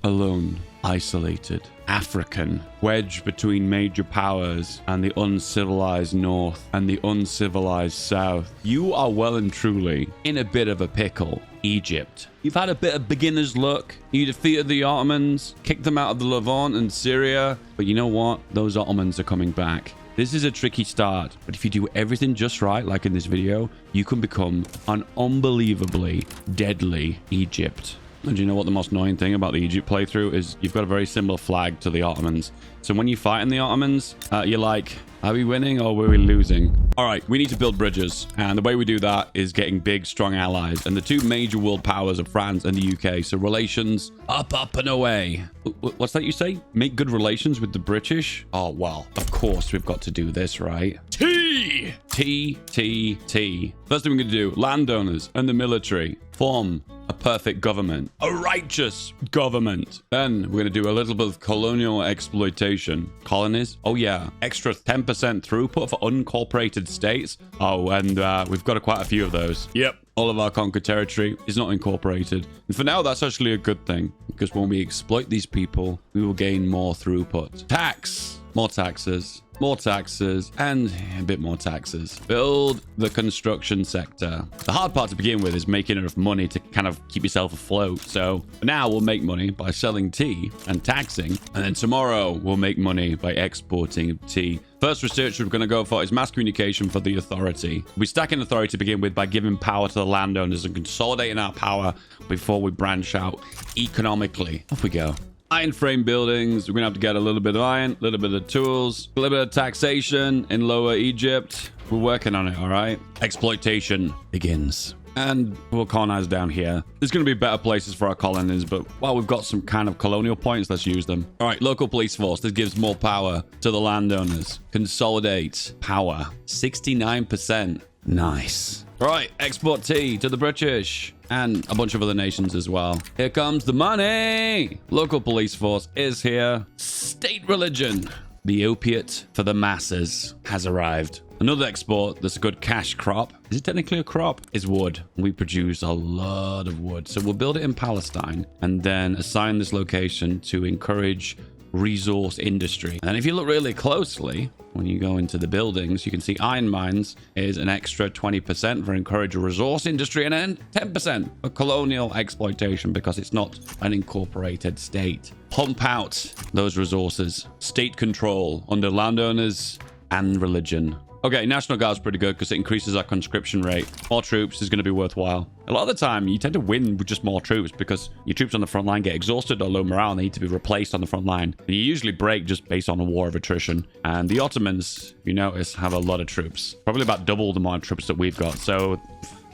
Alone, isolated, African, wedged between major powers and the uncivilized north and the uncivilized south. You are well and truly in a bit of a pickle. Egypt. You've had a bit of beginner's luck. You defeated the Ottomans, kicked them out of the Levant and Syria. But you know what? Those Ottomans are coming back. This is a tricky start, but if you do everything just right, like in this video, you can become an unbelievably deadly Egypt. And do you know what the most annoying thing about the Egypt playthrough is? You've got a very similar flag to the Ottomans. So when you fight in the Ottomans, you're like, are we winning or were we losing? All right, we need to build bridges. And the way we do that is getting big, strong allies. And the two major world powers are France and the UK. So relations up, up and away. What's that you say? Make good relations with the British? Oh, well, of course we've got to do this, right? T. First thing we're going to do, landowners and the military form a perfect government, a righteous government. Then we're going to do a little bit of colonial exploitation. Colonies? Oh yeah, extra 10% throughput for unincorporated states. Oh, and we've got quite a few of those. Yep. All of our conquered territory is not incorporated. And for now, that's actually a good thing, because when we exploit these people, we will gain more throughput. Tax. More taxes. More taxes, and a bit more taxes. Build the construction sector. The hard part to begin with is making enough money to kind of keep yourself afloat. So for now, we'll make money by selling tea and taxing. And then tomorrow, we'll make money by exporting tea. First research we're going to go for is mass communication for the authority. We stack in authority to begin with by giving power to the landowners and consolidating our power before we branch out economically. Off we go. Iron frame buildings. We're going to have to get a little bit of iron, a little bit of tools, a little bit of taxation in Lower Egypt. We're working on it, all right? Exploitation begins. And we'll colonize down here. There's going to be better places for our colonies, but while we've got some kind of colonial points, let's use them. All right, local police force. This gives more power to the landowners. Consolidate power. 69%. Nice. All right, export tea to the British and a bunch of other nations as well. Here comes the money. Local police force is here. State religion. The opiate for the masses has arrived. Another export that's a good cash crop. Is it technically a crop? Is wood. We produce a lot of wood. So we'll build it in Palestine and then assign this location to encourage resource industry. And if you look really closely, when you go into the buildings, you can see iron mines is an extra 20% for encourage resource industry and then 10% for colonial exploitation because it's not an incorporated state. Pump out those resources. State control under landowners and religion. Okay, National Guard's pretty good because it increases our conscription rate. More troops is going to be worthwhile. A lot of the time, you tend to win with just more troops because your troops on the front line get exhausted or low morale and they need to be replaced on the front line. And you usually break just based on a war of attrition. And the Ottomans, if you notice, have a lot of troops. Probably about double the amount of troops that we've got. So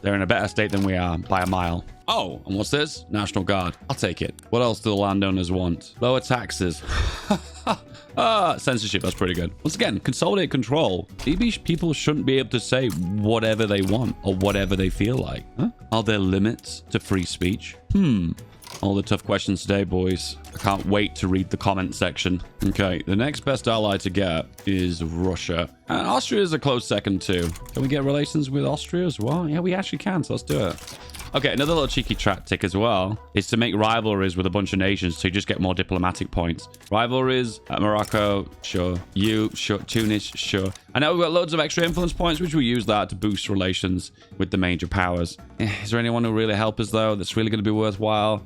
they're in a better state than we are by a mile. Oh, and what's this? National Guard. I'll take it. What else do the landowners want? Lower taxes. Censorship. That's pretty good. Once again, consolidate control. Maybe people shouldn't be able to say whatever they want or whatever they feel like. Huh? Are there limits to free speech? All the tough questions today, boys. I can't wait to read the comment section. Okay, the next best ally to get is Russia. And Austria is a close second too. Can we get relations with Austria as well? Yeah, we actually can, so let's do it. Okay, another little cheeky tactic as well is to make rivalries with a bunch of nations so you just get more diplomatic points. Rivalries, Morocco, sure. You, sure. Tunis, sure. I know we've got loads of extra influence points, which we'll use that to boost relations with the major powers. Is there anyone who really help us, though, that's really going to be worthwhile?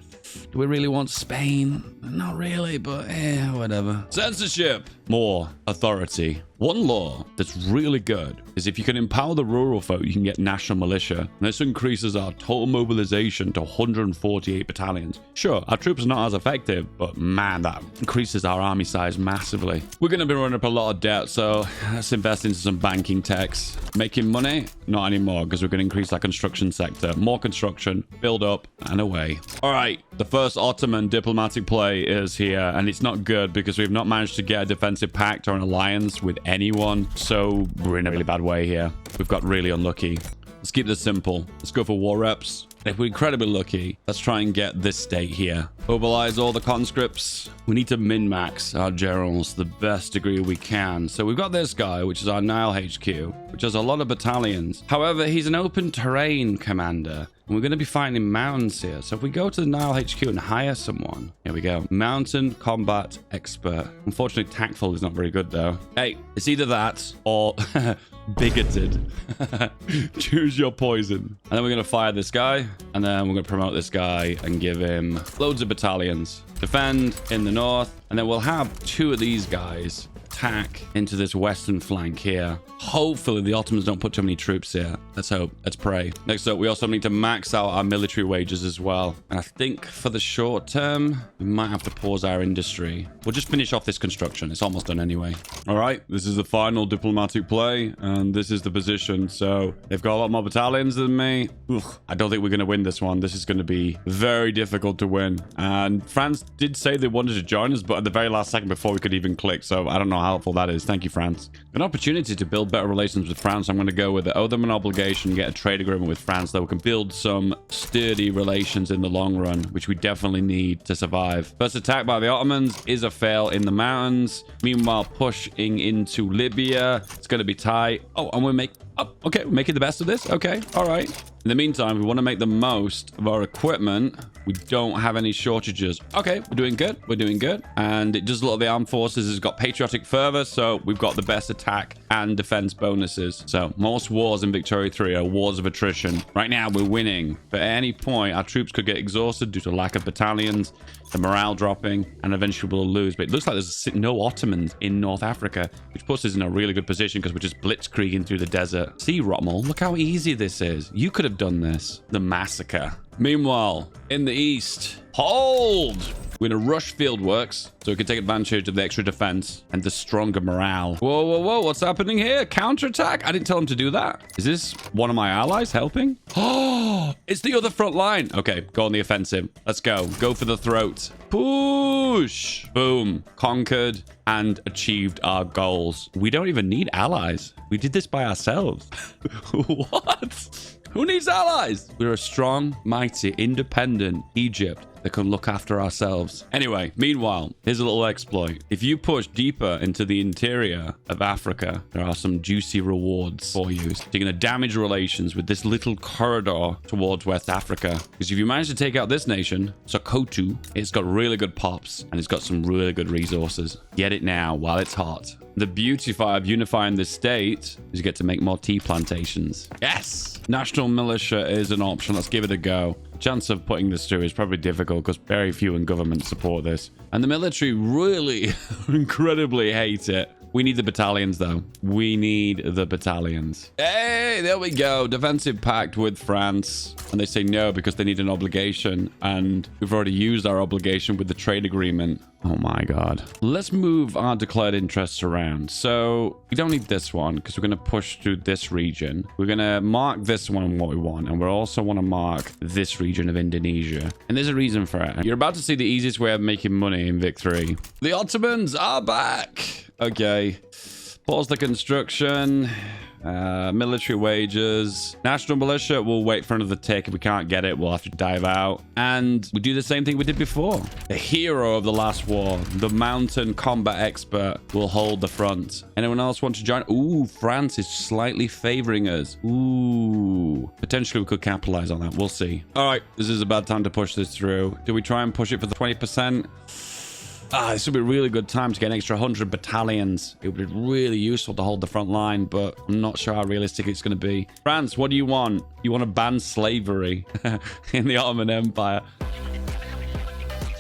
Do we really want Spain? Not really, but whatever. Censorship. More authority. One law that's really good is if you can empower the rural folk, you can get national militia. And this increases our total mobilization to 148 battalions. Sure, our troops are not as effective, but man, that increases our army size massively. We're going to be running up a lot of debt, so let's invest into some banking techs. Making money? Not anymore, because we're going to increase our construction sector. More construction, build up, and away. All right, the first Ottoman diplomatic play is here, and it's not good because we've not managed to get a defensive pact or an alliance with anyone, so we're in a really bad way here. We've got really unlucky. Let's keep this simple. Let's go for war reps. If we're incredibly lucky, let's try and get this state here. Mobilize all the conscripts. We need to min-max our generals to the best degree we can. So we've got this guy, which is our Nile HQ, which has a lot of battalions. However, he's an open terrain commander. And we're going to be fighting in mountains here. So if we go to the Nile HQ and hire someone, here we go. Mountain combat expert. Unfortunately, tactful is not very good though. Hey, it's either that or bigoted. Choose your poison. And then we're going to fire this guy. And then we're going to promote this guy and give him loads of battalions. Defend in the north. And then we'll have 2 of these guys attack into this western flank here. Hopefully the Ottomans don't put too many troops here. Let's hope. Let's pray. Next up, we also need to max out our military wages as well. And I think for the short term, we might have to pause our industry. We'll just finish off this construction. It's almost done anyway. All right, this is the final diplomatic play, and this is the position. So they've got a lot more battalions than me. Ugh, I don't think we're going to win this one. This is going to be very difficult to win. And France did say they wanted to join us, but at the very last second before we could even click. So I don't know how helpful that is. Thank you, France. An opportunity to build better relations with France. I'm going to go with it. Owe them an obligation, get a trade agreement with France that we can build some sturdy relations in the long run, which we definitely need to survive. First attack by the Ottomans is a fail in the mountains. Meanwhile, pushing into Libya. It's going to be tight. Oh, and we're okay, we're making the best of this. Okay, all right. In the meantime, we want to make the most of our equipment. We don't have any shortages. Okay, we're doing good. We're doing good. And it does look like the armed forces has got patriotic fervor, so we've got the best attack and defense bonuses. So most wars in Victoria 3 are wars of attrition. Right now, we're winning. But at any point, our troops could get exhausted due to lack of battalions, the morale dropping, and eventually we'll lose. But it looks like there's no Ottomans in North Africa, which puts us in a really good position because we're just blitzkrieging through the desert. See, Rommel, look how easy this is. You could have done this. The massacre. Meanwhile, in the east, hold! We're going to rush field works so we can take advantage of the extra defense and the stronger morale. Whoa, whoa, whoa. What's happening here? Counterattack? I didn't tell him to do that. Is this one of my allies helping? Oh, it's the other front line. Okay, go on the offensive. Let's go. Go for the throat. Push. Boom. Conquered and achieved our goals. We don't even need allies. We did this by ourselves. What? Who needs allies? We're a strong, mighty, independent Egypt that can look after ourselves. Anyway, meanwhile, here's a little exploit. If you push deeper into the interior of Africa, there are some juicy rewards for you. So you're going to damage relations with this little corridor towards West Africa. Because if you manage to take out this nation, Sokoto, it's got really good pops and it's got some really good resources. Get it now while it's hot. The beauty of unifying this state is you get to make more tea plantations. Yes! National militia is an option. Let's give it a go. Chance of putting this through is probably difficult because very few in government support this. And the military really incredibly hate it. We need the battalions, though. We need the battalions. Hey, there we go. Defensive pact with France. And they say no because they need an obligation. And we've already used our obligation with the trade agreement. Oh my God. Let's move our declared interests around. So we don't need this one because we're going to push through this region. We're going to mark this one what we want. And we also want to mark this region of Indonesia. And there's a reason for it. You're about to see the easiest way of making money in Vic 3. The Ottomans are back. Okay. Pause the construction. Military wages. National militia, we'll wait for another tick. If we can't get it, we'll have to dive out. And we do the same thing we did before. The hero of the last war, the mountain combat expert, will hold the front. Anyone else want to join? Ooh, France is slightly favoring us. Ooh. Potentially we could capitalize on that. We'll see. All right, this is a bad time to push this through. Do we try and push it for the 20%? This would be a really good time to get an extra 100 battalions. It would be really useful to hold the front line, but I'm not sure how realistic it's going to be. France, what do you want? You want to ban slavery in the Ottoman Empire?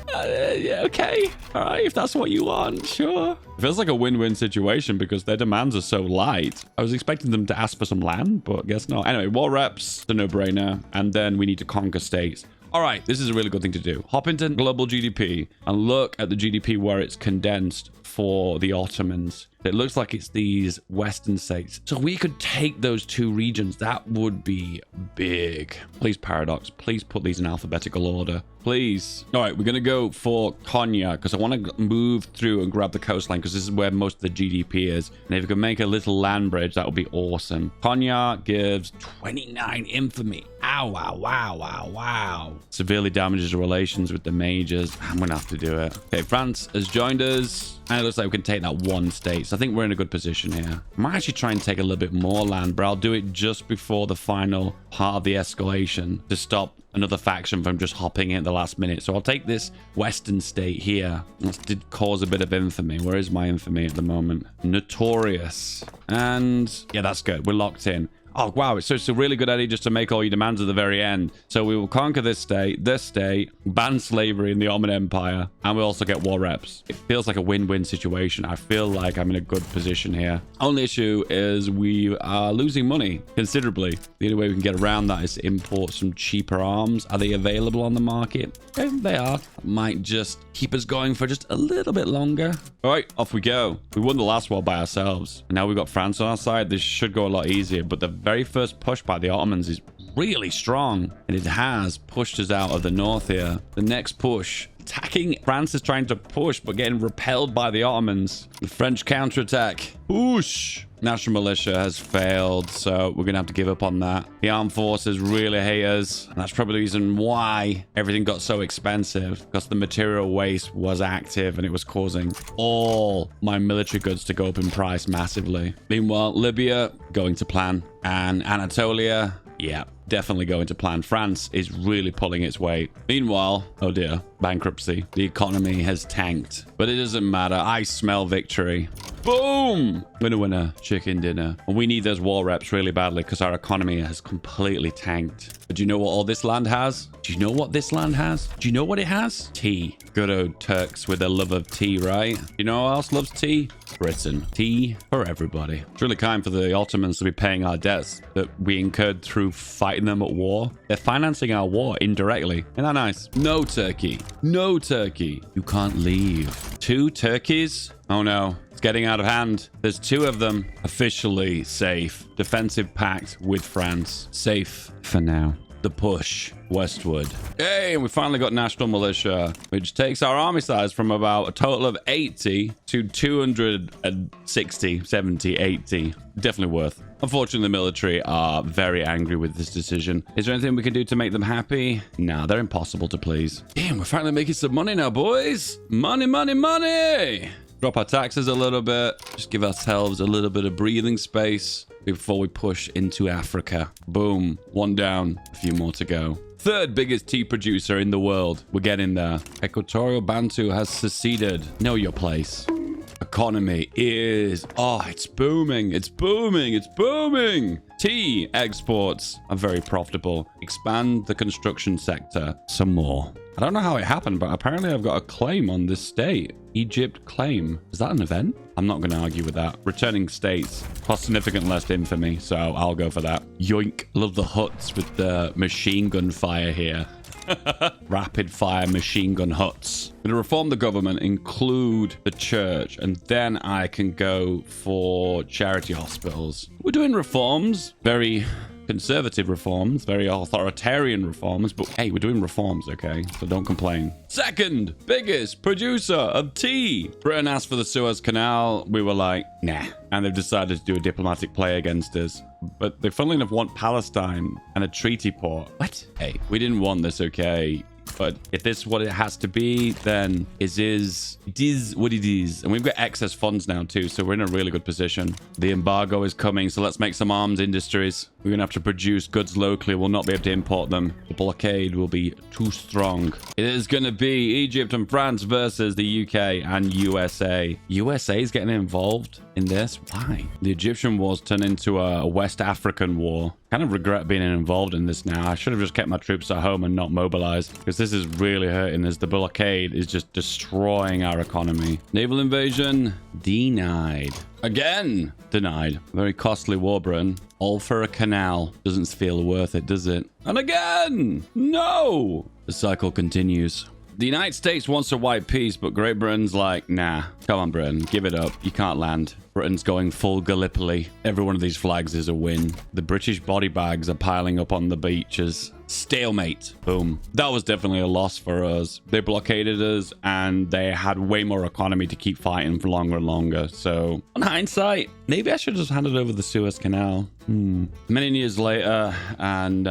Yeah, okay. All right, if that's what you want, sure. It feels like a win-win situation because their demands are so light. I was expecting them to ask for some land, but guess not. Anyway, war reps, the no-brainer. And then we need to conquer states. All right, this is a really good thing to do. Hop into global GDP and look at the GDP where it's condensed for the Ottomans. It looks like it's these Western states. So we could take those two regions. That would be big. Please, Paradox, please put these in alphabetical order. Please. All right, we're going to go for Konya because I want to move through and grab the coastline because this is where most of the GDP is. And if we can make a little land bridge, that would be awesome. Konya gives 29 infamy. Ow, wow, wow, wow, wow. Severely damages relations with the majors. I'm going to have to do it. Okay, France has joined us. And it looks like we can take that one state. So I think we're in a good position here. I might actually try and take a little bit more land, but I'll do it just before the final part of the escalation to stop another faction from just hopping in at the last minute. So I'll take this western state here. This did cause a bit of infamy. Where is my infamy at the moment? Notorious. And yeah, that's good. We're locked in. Oh, wow. So it's a really good idea just to make all your demands at the very end. So we will conquer this state, ban slavery in the Ottoman Empire, and we also get war reps. It feels like a win-win situation. I feel like I'm in a good position here. Only issue is we are losing money considerably. The only way we can get around that is to import some cheaper arms. Are they available on the market? Okay, they are. Might just keep us going for just a little bit longer. All right, off we go. We won the last war by ourselves. And now we've got France on our side. This should go a lot easier, but the very first push by the Ottomans is really strong, and it has pushed us out of the north here. The next push, attacking. France is trying to push, but getting repelled by the Ottomans. The French counterattack. Whoosh! National militia has failed, so we're gonna have to give up on that. The armed forces really hate us, and that's probably the reason why everything got so expensive, because the material waste was active and it was causing all my military goods to go up in price massively. Meanwhile, Libya going to plan, and Anatolia, yeah, definitely going to plan. France is really pulling its weight. Meanwhile, oh dear, bankruptcy. The economy has tanked, but it doesn't matter. I smell victory. Boom! Winner, winner, chicken dinner. And we need those war reps really badly because our economy has completely tanked. But do you know what all this land has? Do you know what this land has? Do you know what it has? Tea. Good old Turks with their love of tea, right? You know who else loves tea? Britain. Tea for everybody. It's really kind for the Ottomans to be paying our debts that we incurred through fighting them at war. They're financing our war indirectly. Isn't that nice? No Turkey. No Turkey. You can't leave. 2 turkeys? Oh no. It's getting out of hand. There's 2 of them. Officially safe. Defensive pact with France. Safe for now. The push westward. Hey, and we finally got national militia, which takes our army size from about a total of 80 to 260, 70, 80. Definitely worth. Unfortunately, the military are very angry with this decision. Is there anything we can do to make them happy? Nah, they're impossible to please. Damn, we're finally making some money now, boys. Money, money, money. Drop our taxes a little bit. Just give ourselves a little bit of breathing space before we push into Africa. Boom. 1 down. A few more to go. 3rd biggest tea producer in the world. We're getting there. Equatorial Bantu has seceded. Know your place. Economy is... oh, it's booming. It's booming. It's booming. Tea exports are very profitable. Expand the construction sector some more. I don't know how it happened, but apparently I've got a claim on this state. Egypt claim. Is that an event? I'm not going to argue with that. Returning states cost significant less infamy, so I'll go for that. Yoink. Love the huts with the machine gun fire here. Rapid fire machine gun huts. I'm going to reform the government, include the church, and then I can go for charity hospitals. We're doing reforms. Very conservative reforms, very authoritarian reforms, but hey, we're doing reforms, okay? So don't complain. 2nd biggest producer of tea. Britain asked for the Suez Canal. We were like, nah. And they've decided to do a diplomatic play against us. But they funnily enough want Palestine and a treaty port. What? Hey, we didn't want this, okay? But if this is what it has to be, then it is what it is. And we've got excess funds now too, so we're in a really good position. The embargo is coming, so let's make some arms industries. We're going to have to produce goods locally. We'll not be able to import them. The blockade will be too strong. It is going to be Egypt and France versus the UK and USA. USA is getting involved in this. Why? The Egyptian wars turned into a West African war. Kind of regret being involved in this now. I should have just kept my troops at home and not mobilized, because this is really hurting as the blockade is just destroying our economy. Naval invasion denied. Again denied. Very costly war, Britain. All for a canal. Doesn't feel worth it, does it? And again, no. The cycle continues. The United States wants a white peace, but Great Britain's like, nah. Come on, Britain. Give it up. You can't land. Britain's going full Gallipoli. Every one of these flags is a win. The British body bags are piling up on the beaches. Stalemate. Boom. That was definitely a loss for us. They blockaded us, and they had way more economy to keep fighting for longer and longer. So, on hindsight, maybe I should have just handed over the Suez Canal. Many years later, and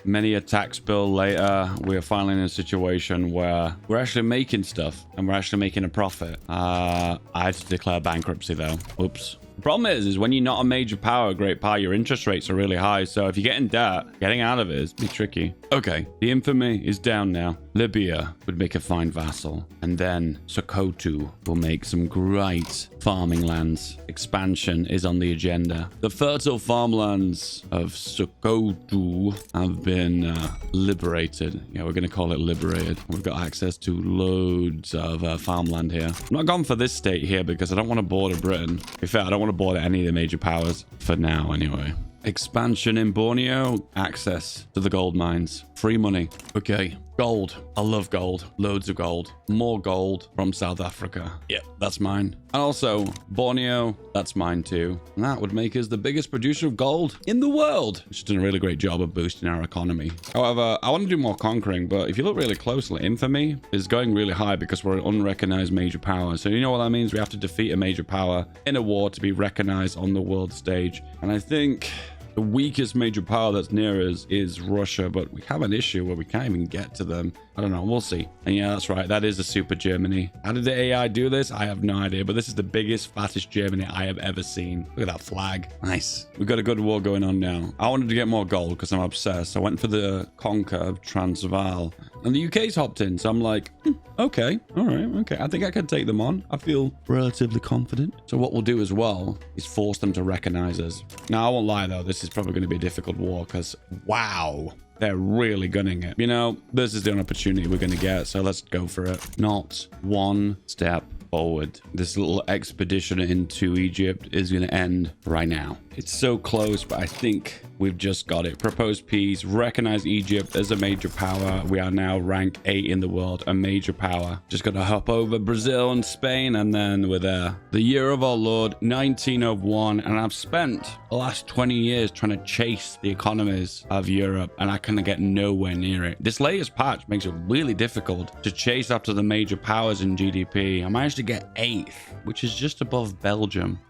many a tax bill later, we're finally in a situation where we're actually making stuff and we're actually making a profit. I had to declare bankruptcy though. Oops. The problem is when you're not a major power, great power, your interest rates are really high. So if you get in debt, getting out of it is pretty tricky. Okay, the infamy is down now. Libya would make a fine vassal. And then Sokoto will make some great farming lands. Expansion is on the agenda. The fertile farmlands of Sokoto have been liberated. Yeah, we're going to call it liberated. We've got access to loads of farmland here. I'm not gone for this state here because I don't want to border Britain. In fact, I don't want to border any of the major powers for now anyway. Expansion in Borneo, access to the gold mines, free money. Okay, gold. I love gold. Loads of gold. More gold from South Africa. Yep, that's mine. And also Borneo, that's mine too. And that would make us the biggest producer of gold in the world, which has done a really great job of boosting our economy. However, I want to do more conquering, but if you look really closely, infamy is going really high because we're an unrecognized major power. So you know what that means? We have to defeat a major power in a war to be recognized on the world stage. And I think the weakest major power that's near us is Russia, but we have an issue where we can't even get to them. I don't know. We'll see. And yeah, that's right. That is a super Germany. How did the AI do this? I have no idea, but this is the biggest, fattest Germany I have ever seen. Look at that flag. Nice. We've got a good war going on now. I wanted to get more gold because I'm obsessed. I went for the conquer of Transvaal. And the UK's hopped in, so I'm like, okay, all right, okay. I think I can take them on. I feel relatively confident. So what we'll do as well is force them to recognize us. Now, I won't lie, though. This is probably going to be a difficult war because, wow, they're really gunning it. You know, this is the only opportunity we're going to get, so let's go for it. Not one step forward. This little expedition into Egypt is going to end right now. It's so close, but I think we've just got it. Proposed peace. Recognize Egypt as a major power. We are now rank 8 in the world, a major power. Just got to hop over Brazil and Spain, and then we're there. The year of our Lord, 1901, and I've spent the last 20 years trying to chase the economies of Europe, and I kind of get nowhere near it. This latest patch makes it really difficult to chase after the major powers in GDP. I managed to get 8th, which is just above Belgium.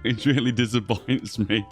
It really disappoints me.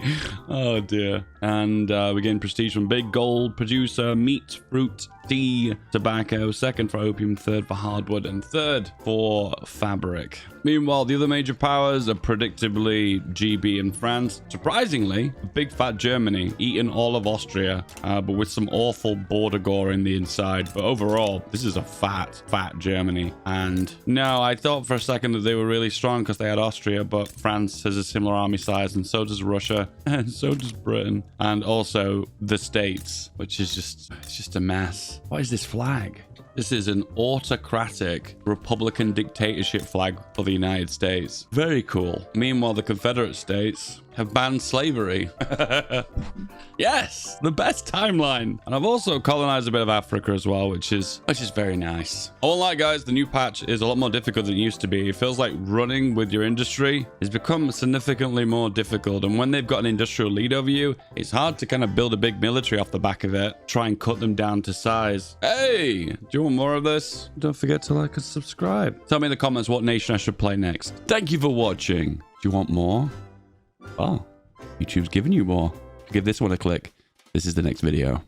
Oh dear. And we gain prestige from big gold producer, meat, fruit, tea, tobacco, second for opium, third for hardwood, and third for fabric. Meanwhile, the other major powers are predictably GB and France. Surprisingly, big fat Germany, eating all of Austria, but with some awful border gore in the inside. But overall, this is a fat Germany. And no, I thought for a second that they were really strong because they had Austria, but France has a similar army size, and so does Russia, and so does Britain, and also the States, which is just a mess. What is this flag? This is an autocratic Republican dictatorship flag for the United States. Very cool. Meanwhile, the Confederate States have banned slavery. Yes, the best timeline. And I've also colonized a bit of Africa as well, which is very nice. I won't lie, guys, the new patch is a lot more difficult than it used to be. It feels like running with your industry has become significantly more difficult. And when they've got an industrial lead over you, it's hard to kind of build a big military off the back of it. Try and cut them down to size. Hey, do you want more of this? Don't forget to like and subscribe. Tell me in the comments what nation I should play next. Thank you for watching. Do you want more? Oh, YouTube's giving you more. Give this one a click. This is the next video.